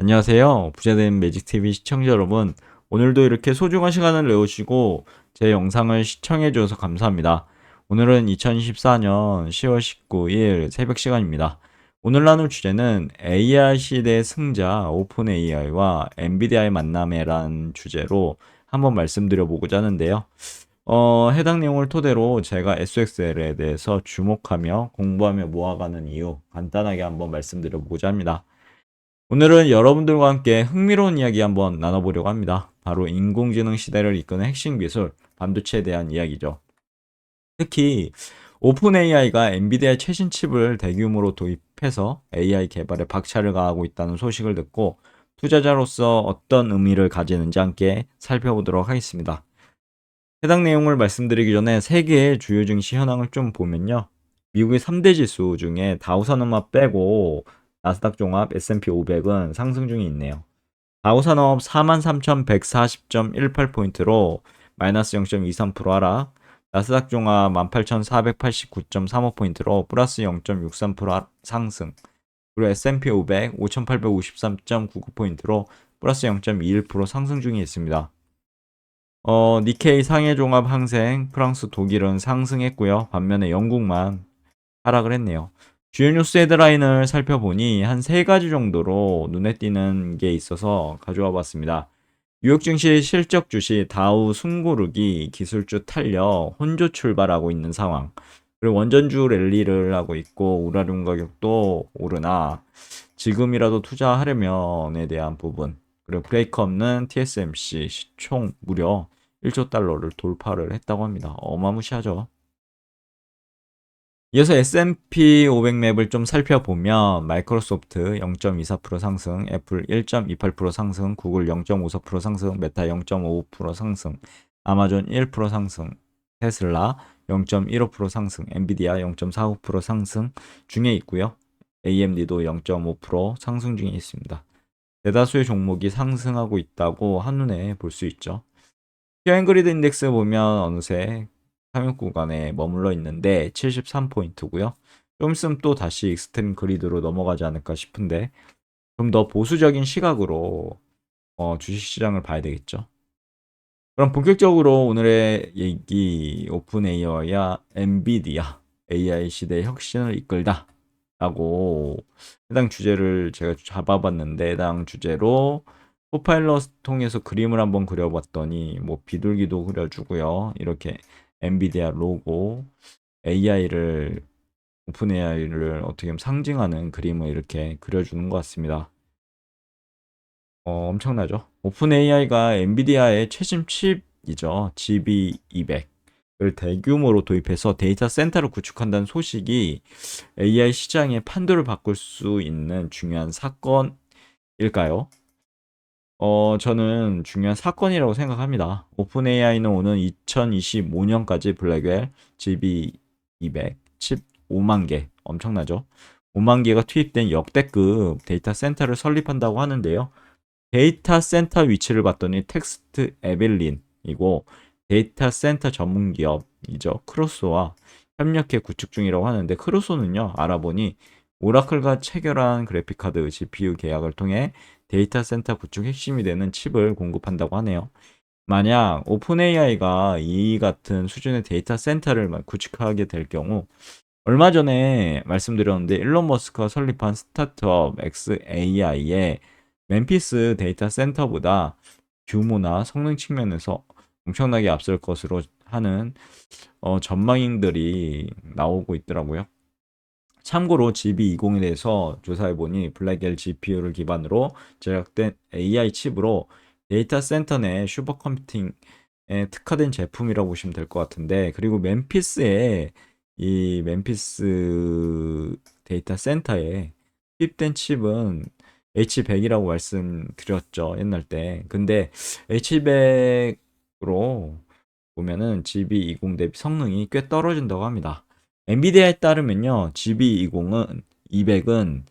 안녕하세요. 부자된 매직TV 시청자 여러분. 오늘도 이렇게 소중한 시간을 내오시고 제 영상을 시청해 주셔서 감사합니다. 오늘은 2024년 10월 19일 새벽 시간입니다. 오늘 나눌 주제는 AI 시대의 승자 오픈 AI와 엔비디아의 만남이란 주제로 한번 말씀드려보고자 하는데요. 해당 내용을 토대로 제가 SXL에 대해서 주목하며 공부하며 모아가는 이유 간단하게 한번 말씀드려보고자 합니다. 오늘은 여러분들과 함께 흥미로운 이야기 한번 나눠보려고 합니다. 바로 인공지능 시대를 이끄는 핵심 기술, 반도체에 대한 이야기죠. 특히 오픈 AI가 엔비디아의 최신 칩을 대규모로 도입해서 AI 개발에 박차를 가하고 있다는 소식을 듣고 투자자로서 어떤 의미를 가지는지 함께 살펴보도록 하겠습니다. 해당 내용을 말씀드리기 전에 세계의 주요 증시 현황을 좀 보면요. 미국의 3대 지수 중에 다우산업만 빼고 나스닥 종합 S&P 500은 상승 중에 있네요. 다우산업 43,140.18포인트로 마이너스 0.23% 하락, 나스닥 종합 18,489.35포인트로 플러스 0.63% 상승, 그리고 S&P 500 5,853.99포인트로 플러스 0.21% 상승 중에 있습니다. 니케이 상해 종합 항생, 프랑스, 독일은 상승했고요. 반면에 영국만 하락을 했네요. 주요 뉴스 헤드라인을 살펴보니 한 세 가지 정도로 눈에 띄는 게 있어서 가져와 봤습니다. 뉴욕 증시 실적 주시 다우 숨고르기 기술주 탄력 혼조 출발하고 있는 상황. 그리고 원전주 랠리를 하고 있고 우라늄 가격도 오르나 지금이라도 투자하려면에 대한 부분. 그리고 브레이크 없는 TSMC 시총 무려 1조 달러를 돌파를 했다고 합니다. 어마무시하죠. 이어서 S&P 500 맵을 좀 살펴보면 마이크로소프트 0.24% 상승, 애플 1.28% 상승, 구글 0.54% 상승, 메타 0.55% 상승, 아마존 1% 상승, 테슬라 0.15% 상승, 엔비디아 0.45% 상승 중에 있고요. AMD도 0.5% 상승 중에 있습니다. 대다수의 종목이 상승하고 있다고 한눈에 볼 수 있죠. 피어앤그리드 인덱스 보면 어느새 상륙 구간에 머물러 있는데 73포인트고요. 좀 있으면 또 다시 익스트림 그리드로 넘어가지 않을까 싶은데 좀 더 보수적인 시각으로 주식시장을 봐야 되겠죠. 그럼 본격적으로 오늘의 얘기 오픈 AI와 엔비디아 AI 시대의 혁신을 이끌다 라고 해당 주제를 제가 잡아봤는데 해당 주제로 코파일럿 통해서 그림을 한번 그려봤더니 뭐 비둘기도 그려주고요. 이렇게 엔비디아 로고 AI를 오픈 AI를 어떻게 보면 상징하는 그림을 이렇게 그려주는 것 같습니다. 엄청나죠? 오픈 AI가 엔비디아의 최신 칩이죠. GB200을 대규모로 도입해서 데이터 센터를 구축한다는 소식이 AI 시장의 판도를 바꿀 수 있는 중요한 사건일까요? 저는 중요한 사건이라고 생각합니다. 오픈 AI는 오는 2025년까지 블랙웰 GB200 칩 5만 개, 엄청나죠? 5만 개가 투입된 역대급 데이터 센터를 설립한다고 하는데요. 데이터 센터 위치를 봤더니 텍스트 에벨린이고 데이터 센터 전문 기업이죠. 크로스와 협력해 구축 중이라고 하는데 크로스는요. 알아보니 오라클과 체결한 그래픽카드 GPU 계약을 통해 데이터 센터 구축 핵심이 되는 칩을 공급한다고 하네요. 만약 오픈 AI가 이 같은 수준의 데이터 센터를 구축하게 될 경우 얼마 전에 말씀드렸는데 일론 머스크가 설립한 스타트업 XAI의 멤피스 데이터 센터보다 규모나 성능 측면에서 엄청나게 앞설 것으로 하는 전망인들이 나오고 있더라고요. 참고로 GB20에 대해서 조사해보니 블랙엘 GPU를 기반으로 제작된 AI 칩으로 데이터 센터 내 슈퍼컴퓨팅에 특화된 제품이라고 보시면 될 것 같은데 그리고 멤피스 데이터 센터에 투입된 칩은 H100이라고 말씀드렸죠 옛날 때 근데 H100으로 보면은 GB20 대비 성능이 꽤 떨어진다고 합니다. 엔비디아에 따르면요, GB20은 200은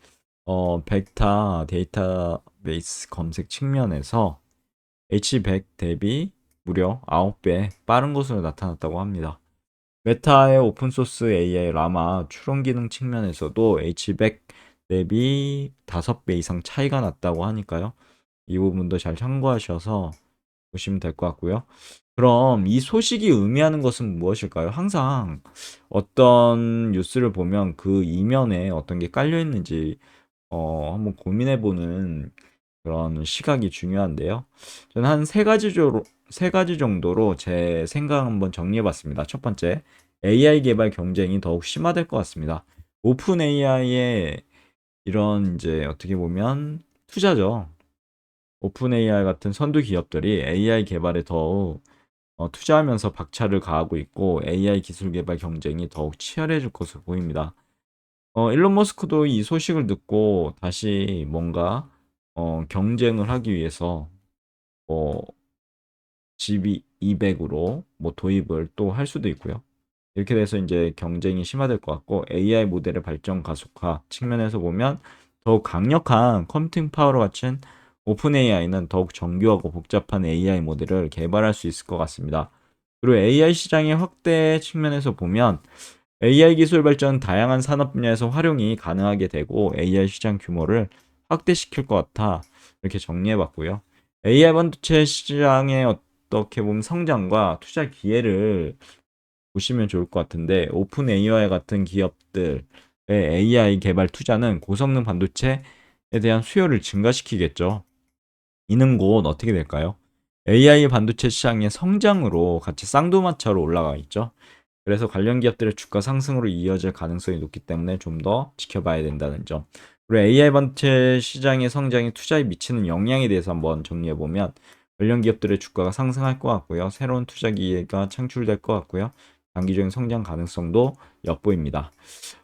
벡터 데이터베이스 검색 측면에서 H100 대비 무려 9배 빠른 것으로 나타났다고 합니다. 메타의 오픈소스 AI 라마 추론 기능 측면에서도 H100 대비 5배 이상 차이가 났다고 하니까요. 이 부분도 잘 참고하셔서 보시면 될 것 같고요. 그럼 이 소식이 의미하는 것은 무엇일까요? 항상 어떤 뉴스를 보면 그 이면에 어떤 게 깔려 있는지 한번 고민해 보는 그런 시각이 중요한데요. 저는 한 세 가지 정도로 제 생각 한번 정리해 봤습니다. 첫 번째, AI 개발 경쟁이 더욱 심화될 것 같습니다. 오픈 AI의 이런 이제 어떻게 보면 투자죠. 오픈 AI 같은 선두 기업들이 AI 개발에 더욱 투자하면서 박차를 가하고 있고 AI 기술 개발 경쟁이 더욱 치열해질 것으로 보입니다. 일론 머스크도 이 소식을 듣고 다시 뭔가 경쟁을 하기 위해서 뭐 GB200으로 뭐 도입을 또 할 수도 있고요. 이렇게 돼서 이제 경쟁이 심화될 것 같고 AI 모델의 발전 가속화 측면에서 보면 더욱 강력한 컴퓨팅 파워를 갖춘 오픈 AI는 더욱 정교하고 복잡한 AI 모델을 개발할 수 있을 것 같습니다. 그리고 AI 시장의 확대 측면에서 보면 AI 기술 발전 다양한 산업 분야에서 활용이 가능하게 되고 AI 시장 규모를 확대시킬 것 같아 이렇게 정리해 봤고요. AI 반도체 시장의 어떻게 보면 성장과 투자 기회를 보시면 좋을 것 같은데 오픈 AI 같은 기업들의 AI 개발 투자는 고성능 반도체에 대한 수요를 증가시키겠죠. 이는 곧 어떻게 될까요? AI 반도체 시장의 성장으로 같이 쌍두마차로 올라가 있죠. 그래서 관련 기업들의 주가 상승으로 이어질 가능성이 높기 때문에 좀 더 지켜봐야 된다는 점. 그리고 AI 반도체 시장의 성장이 투자에 미치는 영향에 대해서 한번 정리해 보면 관련 기업들의 주가가 상승할 것 같고요. 새로운 투자 기회가 창출될 것 같고요. 장기적인 성장 가능성도 엿보입니다.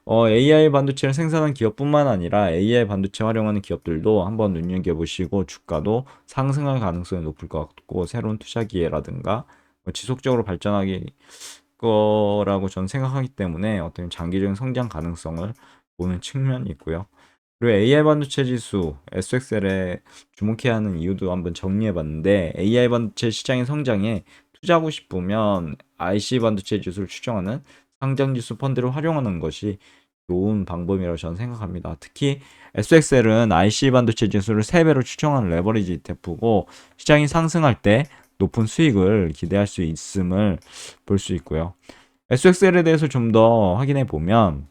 AI 반도체를 생산한 기업뿐만 아니라 AI 반도체 활용하는 기업들도 한번 눈여겨보시고 주가도 상승할 가능성이 높을 것 같고 새로운 투자 기회라든가 지속적으로 발전하기 거라고 저는 생각하기 때문에 어떤 장기적인 성장 가능성을 보는 측면이 있고요. 그리고 AI 반도체 지수 SXL에 주목해야 하는 이유도 한번 정리해 봤는데 AI 반도체 시장의 성장에 투자하고 싶으면 IC 반도체 지수를 추정하는 상장 지수 펀드를 활용하는 것이 좋은 방법이라고 저는 생각합니다. 특히 SXL은 IC 반도체 지수를 3배로 추정하는 레버리지 ETF고 시장이 상승할 때 높은 수익을 기대할 수 있음을 볼 수 있고요. SXL에 대해서 좀 더 확인해 보면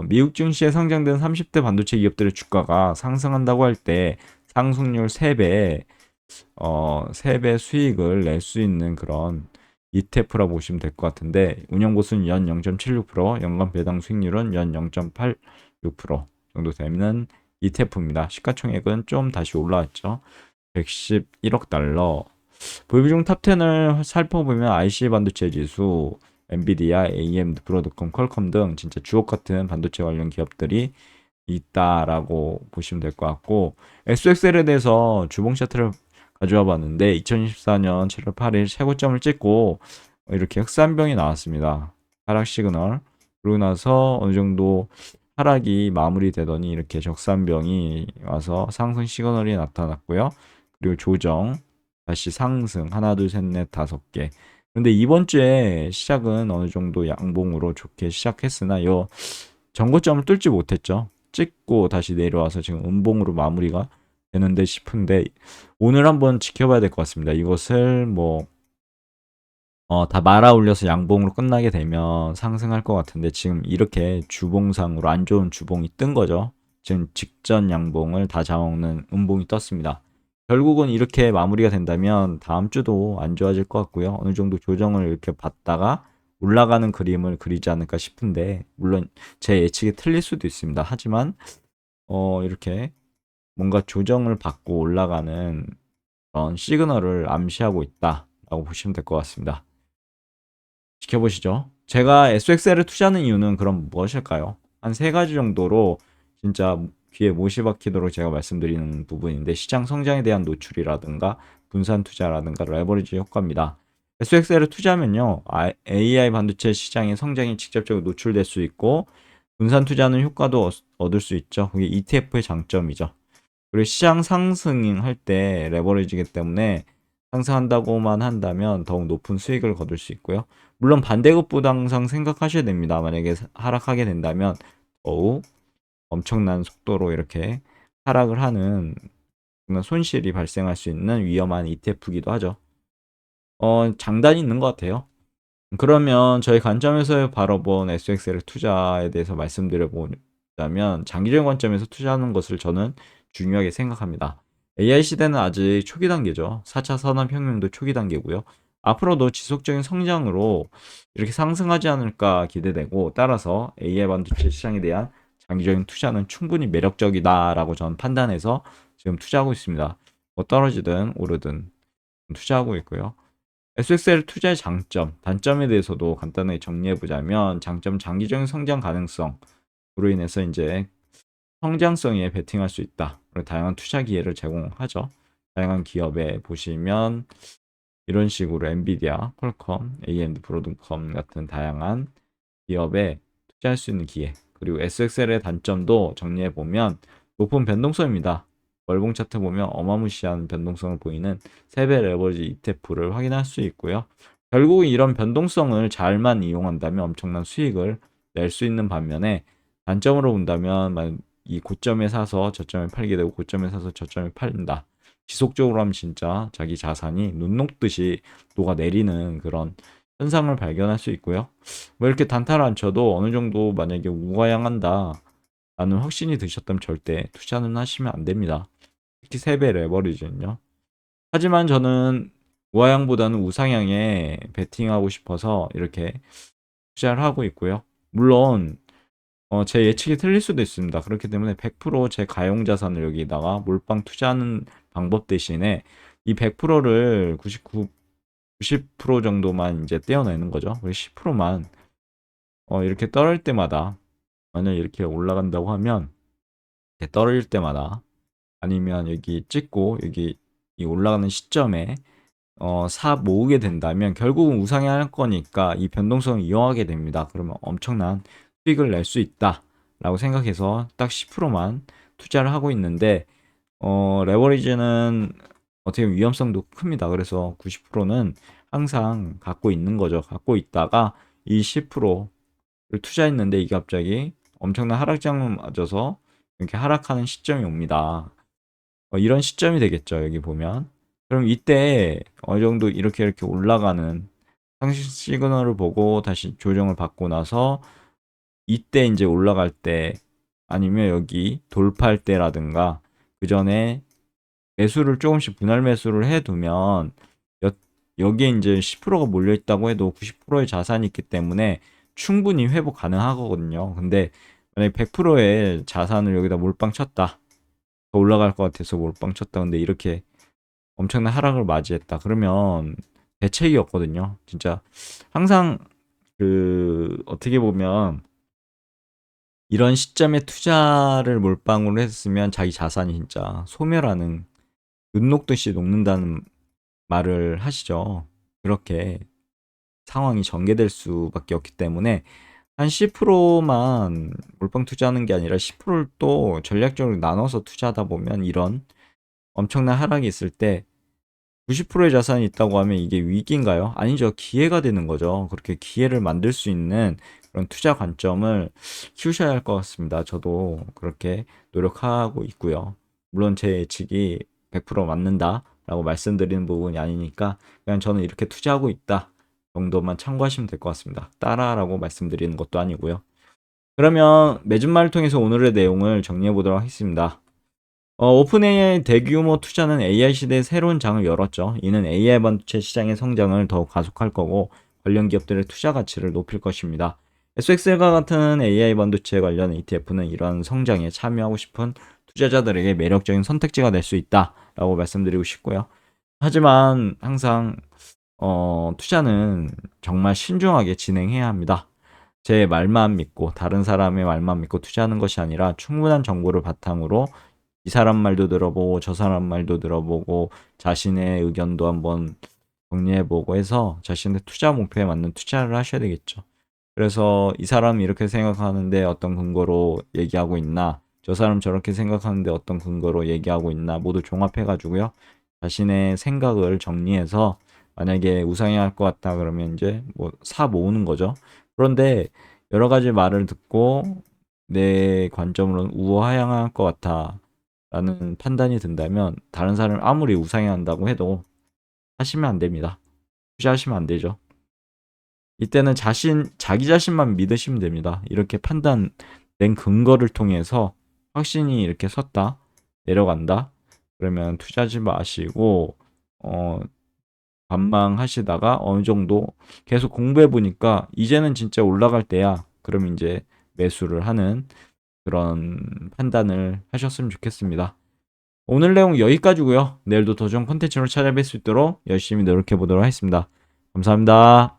미국 증시에 상장된 30대 반도체 기업들의 주가가 상승한다고 할 때 상승률 3배, 3배 수익을 낼 수 있는 그런 ETF라고 보시면 될 것 같은데 운영 보수는 연 0.76%, 연간 배당 수익률은 연 0.86% 정도 되는 ETF입니다. 시가총액은 좀 다시 올라왔죠. 111억 달러. 보유비중 탑10을 살펴보면 IC 반도체 지수, 엔비디아, AMD, 브로드컴, 퀄컴 등 진짜 주옥 같은 반도체 관련 기업들이 있다라고 보시면 될 것 같고 SXL에 대해서 주봉 차트를 가져와 봤는데 2024년 7월 8일 최고점을 찍고 이렇게 흑산병이 나왔습니다. 하락 시그널. 그러고 나서 어느 정도 하락이 마무리되더니 이렇게 적산병이 와서 상승 시그널이 나타났고요. 그리고 조정, 다시 상승, 하나, 둘, 셋, 넷, 5개. 근데 이번 주에 시작은 어느 정도 양봉으로 좋게 시작했으나 요 전고점을 뚫지 못했죠. 찍고 다시 내려와서 지금 음봉으로 마무리가 되는데 싶은데 오늘 한번 지켜봐야 될 것 같습니다. 이것을 뭐 다 말아 올려서 양봉으로 끝나게 되면 상승할 것 같은데 지금 이렇게 주봉상으로 안 좋은 주봉이 뜬 거죠. 지금 직전 양봉을 다 잡아먹는 음봉이 떴습니다. 결국은 이렇게 마무리가 된다면 다음 주도 안 좋아질 것 같고요. 어느 정도 조정을 이렇게 받다가 올라가는 그림을 그리지 않을까 싶은데 물론 제 예측이 틀릴 수도 있습니다. 하지만 이렇게 뭔가 조정을 받고 올라가는 그런 시그널을 암시하고 있다라고 보시면 될 것 같습니다. 지켜보시죠. 제가 SXL을 투자하는 이유는 그럼 무엇일까요? 한 세 가지 정도로 진짜 귀에 못이 박히도록 제가 말씀드리는 부분인데 시장 성장에 대한 노출이라든가 분산 투자라든가 레버리지 효과입니다. SXL을 투자하면요. AI 반도체 시장의 성장이 직접적으로 노출될 수 있고 분산 투자는 효과도 얻을 수 있죠. 그게 ETF의 장점이죠. 그리고 시장 상승할 때 레버리지이기 때문에 상승한다고만 한다면 더욱 높은 수익을 거둘 수 있고요. 물론 반대급부도 항상 생각하셔야 됩니다. 만약에 하락하게 된다면 더욱 엄청난 속도로 이렇게 하락을 하는 손실이 발생할 수 있는 위험한 ETF이기도 하죠. 장단이 있는 것 같아요. 그러면 저희 관점에서 바라본 SXL 투자에 대해서 말씀드려 보자면 장기적인 관점에서 투자하는 것을 저는 중요하게 생각합니다. AI 시대는 아직 초기 단계죠. 4차 산업혁명도 초기 단계고요. 앞으로도 지속적인 성장으로 이렇게 상승하지 않을까 기대되고, 따라서 AI 반도체 시장에 대한 장기적인 투자는 충분히 매력적이다라고 저는 판단해서 지금 투자하고 있습니다. 뭐 떨어지든 오르든 투자하고 있고요. SXL 투자의 장점, 단점에 대해서도 간단하게 정리해 보자면, 장점 장기적인 성장 가능성으로 인해서 이제 성장성에 베팅할 수 있다. 그리고 다양한 투자 기회를 제공하죠. 다양한 기업에 보시면 이런 식으로 엔비디아, 퀄컴, AMD, 브로드컴 같은 다양한 기업에 투자할 수 있는 기회. 그리고 SXL의 단점도 정리해 보면 높은 변동성입니다. 월봉 차트 보면 어마무시한 변동성을 보이는 3배 레버리지 ETF를 확인할 수 있고요. 결국 이런 변동성을 잘만 이용한다면 엄청난 수익을 낼 수 있는 반면에, 단점으로 본다면 이 고점에 사서 저점에 팔게 되고 고점에 사서 저점에 팔린다. 지속적으로 하면 진짜 자기 자산이 눈 녹듯이 녹아내리는 그런 현상을 발견할 수 있고요. 뭐 이렇게 단타를 안 쳐도 어느 정도 만약에 우가양한다 라는 확신이 드셨다면 절대 투자는 하시면 안 됩니다. 특히 3배 레버리지는요. 하지만 저는 우하향보다는 우상향에 베팅하고 싶어서 이렇게 투자를 하고 있고요. 물론 제 예측이 틀릴 수도 있습니다. 그렇기 때문에 100%제 가용 자산을 여기다가 몰빵 투자하는 방법 대신에 이 100%를 90% 정도만 이제 떼어내는 거죠. 그리고 10%만 이렇게 떨어질 때마다, 만약 이렇게 올라간다고 하면 이렇게 떨어질 때마다, 아니면 여기 찍고 여기 이 올라가는 시점에 사 모으게 된다면 결국은 우상향할 거니까 이 변동성을 이용하게 됩니다. 그러면 엄청난 수익을 낼 수 있다라고 생각해서 딱 10%만 투자를 하고 있는데, 레버리지는 어떻게 보면 위험성도 큽니다. 그래서 90%는 항상 갖고 있는 거죠. 갖고 있다가 이 10%를 투자했는데 이게 갑자기 엄청난 하락장을 맞아서 이렇게 하락하는 시점이 옵니다. 이런 시점이 되겠죠. 여기 보면. 그럼 이때 어느 정도 이렇게 올라가는 상승 시그널을 보고 다시 조정을 받고 나서, 이때 이제 올라갈 때, 아니면 여기 돌파할 때라든가 그 전에 매수를 조금씩 분할 매수를 해두면, 여기에 이제 10%가 몰려 있다고 해도 90%의 자산이 있기 때문에 충분히 회복 가능하거든요. 근데 만약에 100%의 자산을 여기다 몰빵 쳤다. 더 올라갈 것 같아서 몰빵 쳤다. 근데 이렇게 엄청난 하락을 맞이했다. 그러면 대책이 없거든요. 진짜 항상 어떻게 보면 이런 시점에 투자를 몰빵으로 했으면 자기 자산이 진짜 소멸하는, 눈 녹듯이 녹는다는 말을 하시죠. 그렇게 상황이 전개될 수밖에 없기 때문에 한 10%만 몰빵 투자하는 게 아니라 10%를 또 전략적으로 나눠서 투자하다 보면 이런 엄청난 하락이 있을 때 90%의 자산이 있다고 하면 이게 위기인가요? 아니죠. 기회가 되는 거죠. 그렇게 기회를 만들 수 있는 그런 투자 관점을 키우셔야 할 것 같습니다. 저도 그렇게 노력하고 있고요. 물론 제 예측이 100% 맞는다라고 말씀드리는 부분이 아니니까 그냥 저는 이렇게 투자하고 있다 정도만 참고하시면 될 것 같습니다. 따라라고 말씀드리는 것도 아니고요. 그러면 매주말을 통해서 오늘의 내용을 정리해 보도록 하겠습니다. 오픈AI 대규모 투자는 AI 시대의 새로운 장을 열었죠. 이는 AI 반도체 시장의 성장을 더욱 가속할 거고 관련 기업들의 투자 가치를 높일 것입니다. SXL과 같은 AI 반도체 관련 ETF는 이러한 성장에 참여하고 싶은 투자자들에게 매력적인 선택지가 될 수 있다라고 말씀드리고 싶고요. 하지만 항상 투자는 정말 신중하게 진행해야 합니다. 제 말만 믿고, 다른 사람의 말만 믿고 투자하는 것이 아니라 충분한 정보를 바탕으로 이 사람 말도 들어보고 저 사람 말도 들어보고 자신의 의견도 한번 정리해보고 해서 자신의 투자 목표에 맞는 투자를 하셔야 되겠죠. 그래서 이 사람이 이렇게 생각하는데 어떤 근거로 얘기하고 있나, 저 사람 저렇게 생각하는데 어떤 근거로 얘기하고 있나, 모두 종합해가지고요. 자신의 생각을 정리해서 만약에 우상향할 것 같다 그러면 이제 뭐 사 모으는 거죠. 그런데 여러 가지 말을 듣고 내 관점으로는 우하향할 것 같아 라는 판단이 든다면 다른 사람을 아무리 우상향한다고 해도 하시면 안 됩니다. 투자하시면 안 되죠. 이때는 자기 자신만 믿으시면 됩니다. 이렇게 판단된 근거를 통해서 확신이 이렇게 섰다, 내려간다. 그러면 투자하지 마시고, 관망하시다가 어느 정도 계속 공부해 보니까 이제는 진짜 올라갈 때야. 그럼 이제 매수를 하는 그런 판단을 하셨으면 좋겠습니다. 오늘 내용 여기까지고요. 내일도 더 좋은 콘텐츠로 찾아뵐 수 있도록 열심히 노력해 보도록 하겠습니다. 감사합니다.